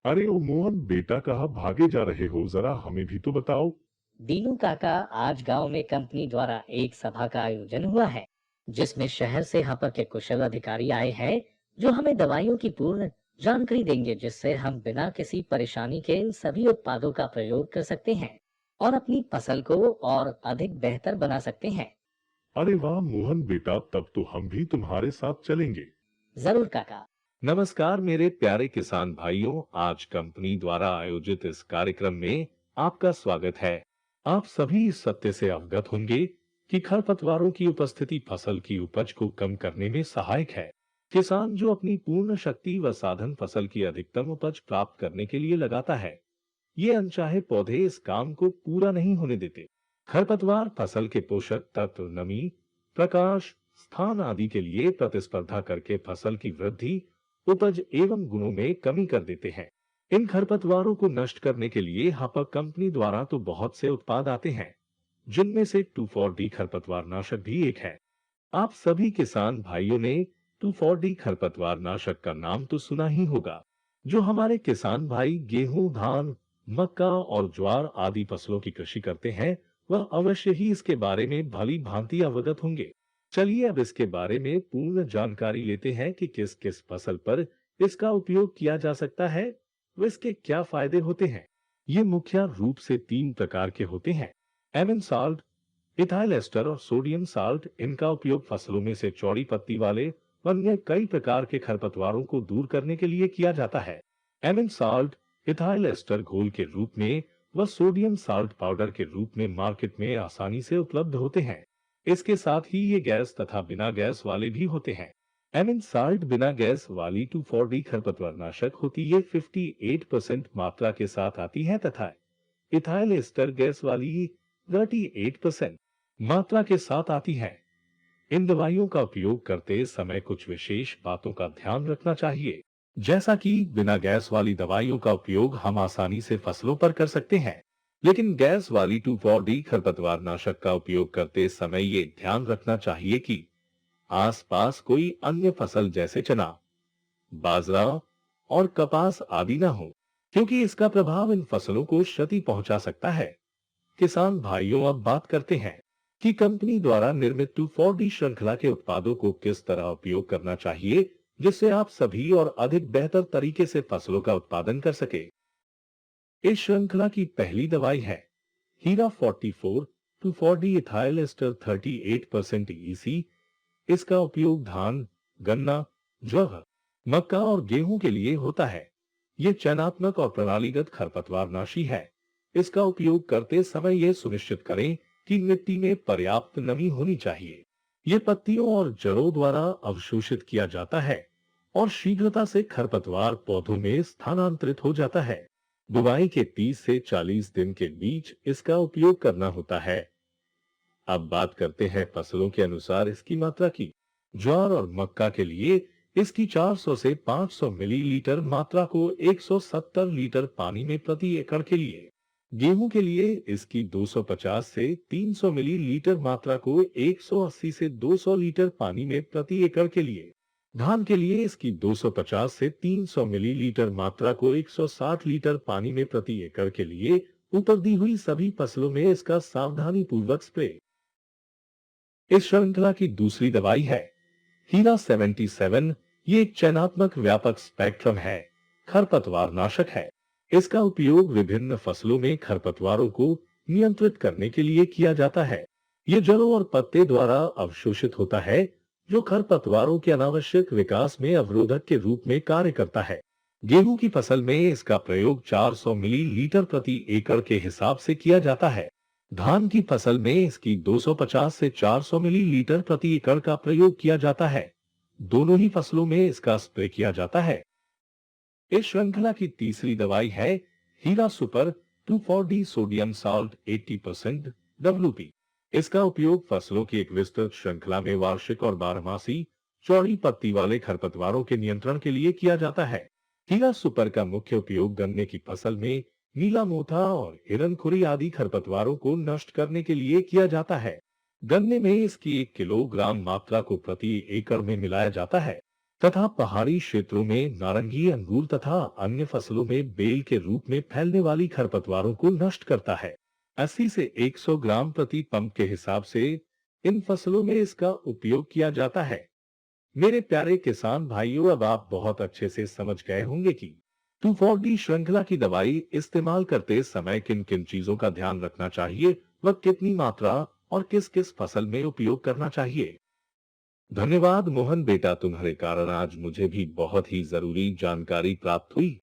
अरे ओ मोहन बेटा, कहाँ भागे जा रहे हो? जरा हमें भी तो बताओ। दीनू काका, आज गांव में कंपनी द्वारा एक सभा का आयोजन हुआ है जिसमें शहर से हापा के कुशल अधिकारी आए हैं जो हमें दवाइयों की पूर्ण जानकारी देंगे जिससे हम बिना किसी परेशानी के इन सभी उत्पादों का प्रयोग कर सकते हैं और अपनी फसल को और अधिक बेहतर बना सकते हैं। अरे वाह मोहन बेटा, तब तो हम भी तुम्हारे साथ चलेंगे। जरूर काका। नमस्कार मेरे प्यारे किसान भाइयों, आज कंपनी द्वारा आयोजित इस कार्यक्रम में आपका स्वागत है। आप सभी इस सत्य से अवगत होंगे कि खरपतवारों की उपस्थिति फसल की उपज को कम करने में सहायक है। किसान जो अपनी पूर्ण शक्ति व साधन फसल की अधिकतम उपज प्राप्त करने के लिए लगाता है, ये अनचाहे पौधे इस काम को पूरा नहीं होने देते। खरपतवार फसल के पोषक तत्व, नमी, प्रकाश, स्थान आदि के लिए प्रतिस्पर्धा करके फसल की वृद्धि, उपज एवं गुणों में कमी कर देते हैं। इन खरपतवारों को नष्ट करने के लिए हापक कंपनी द्वारा तो बहुत से उत्पाद आते हैं, जिनमें से 2,4-D खरपतवार नाशक भी एक है। आप सभी किसान भाइयों ने 2,4-D खरपतवार नाशक का नाम तो सुना ही होगा, जो हमारे किसान भाई गेहूं, धान, मक्का और ज्वार आदि फसलों की कृषि करते हैं, वह अवश्य ही इसके बारे में भली भांति अवगत होंगे। चलिए अब इसके बारे में पूर्ण जानकारी लेते हैं कि किस किस फसल पर इसका उपयोग किया जा सकता है, व इसके क्या फायदे होते हैं। ये मुख्य रूप से 3 प्रकार के होते हैं: एमन साल्ट, इथाइल एस्टर और सोडियम साल्ट। इनका उपयोग फसलों में से चौड़ी पत्ती वाले अन्य कई प्रकार के खरपतवारों को दूर करने के लिए किया जाता है। एमन साल्ट इथाइल एस्टर घोल के रूप में व सोडियम साल्ट पाउडर के रूप में मार्केट में आसानी से उपलब्ध होते हैं। इसके साथ ही ये गैस तथा बिना गैस वाले भी होते हैं। एमन साल्ट बिना गैस वाली 2,4-D खरपतवार नाशक होती है, 58% मात्रा के साथ आती है, तथा इथाइल एस्टर गैस वाली 38% मात्रा के साथ आती है। इन दवाइयों का उपयोग करते समय कुछ विशेष बातों का ध्यान रखना चाहिए, जैसा कि बिना गैस वाली दवाइयों का उपयोग हम आसानी से फसलों पर कर सकते हैं, लेकिन गैस वाली 2,4-D खरपतवार नाशक का उपयोग करते समय ये ध्यान रखना चाहिए कि आसपास कोई अन्य फसल जैसे चना, बाजरा और कपास आदि न हो, क्योंकि इसका प्रभाव इन फसलों को क्षति पहुंचा सकता है। किसान भाइयों, अब बात करते हैं कि कंपनी द्वारा निर्मित 2,4-D श्रृंखला के उत्पादों को किस तरह उपयोग करना चाहिए, जिससे आप सभी और अधिक बेहतर तरीके से फसलों का उत्पादन कर सके। इस श्रृंखला की पहली दवाई है हीरा 44 2,4-D इथाइल एस्टर 38% EC। इसका उपयोग धान, गन्ना, ज्वार, मक्का और गेहूं के लिए होता है। यह चयनात्मक और प्रणालीगत खरपतवार नाशी है। इसका उपयोग करते समय यह सुनिश्चित करें कि मिट्टी में पर्याप्त नमी होनी चाहिए। ये पत्तियों और जड़ों द्वारा अवशोषित किया जाता है और शीघ्रता से खरपतवार पौधों में स्थानांतरित हो जाता है। बुवाई के 30 से 40 दिन के बीच इसका उपयोग करना होता है। अब बात करते हैं फसलों के अनुसार इसकी मात्रा की। ज्वार और मक्का के लिए इसकी 400 से 500 मिलीलीटर मात्रा को 170 लीटर पानी में प्रति एकड़ के लिए, गेहूं के लिए इसकी 250 से 300 मिलीलीटर मात्रा को 180 से 200 लीटर पानी में प्रति एकड़ के लिए, धान के लिए इसकी 250 से 300 मिलीलीटर मात्रा को 160 लीटर पानी में प्रति एकड़ के लिए, ऊपर दी हुई सभी फसलों में इसका सावधानी पूर्वक स्प्रे। इस श्रृंखला की दूसरी दवाई है हीरा 77। ये एक चयनात्मक व्यापक स्पेक्ट्रम है खरपतवार नाशक है। इसका उपयोग विभिन्न फसलों में खरपतवारों को नियंत्रित करने के लिए किया जाता है। ये जड़ों और पत्ते द्वारा अवशोषित होता है, जो खरपतवारों के अनावश्यक विकास में अवरोधक के रूप में कार्य करता है। गेहूं की फसल में इसका प्रयोग 400 मिलीलीटर प्रति एकड़ के हिसाब से किया जाता है। धान की फसल में इसकी 250 से 400 मिलीलीटर प्रति एकड़ का प्रयोग किया जाता है। दोनों ही फसलों में इसका स्प्रे किया जाता है। इस श्रृंखला की तीसरी दवाई है Hira super 2,4-D sodium salt 80% WP। इसका उपयोग फसलों की एक विस्तृत श्रृंखला में वार्षिक और बारहमासी चौड़ी पत्ती वाले खरपतवारों के नियंत्रण के लिए किया जाता है। हीरा सुपर का मुख्य उपयोग गन्ने की फसल में नीला मोथा और हिरनखुरी आदि खरपतवारों को नष्ट करने के लिए किया जाता है। गन्ने में इसकी 1 किलोग्राम मात्रा को प्रति एकड़ में मिलाया जाता है। तथा पहाड़ी क्षेत्रों में नारंगी, अंगूर तथा अन्य फसलों में बेल के रूप में फैलने वाली खरपतवारों को नष्ट करता है। 80 से 100 ग्राम प्रति पंप के हिसाब से इन फसलों में इसका उपयोग किया जाता है। मेरे प्यारे किसान भाइयों, अब आप बहुत अच्छे से समझ गए होंगे कि 2,4-D श्रृंखला की दवाई इस्तेमाल करते समय किन किन चीजों का ध्यान रखना चाहिए व कितनी मात्रा और किस किस फसल में उपयोग करना चाहिए। धन्यवाद मोहन बेटा, तुम्हारे कारण आज मुझे भी बहुत ही जरूरी जानकारी प्राप्त हुई।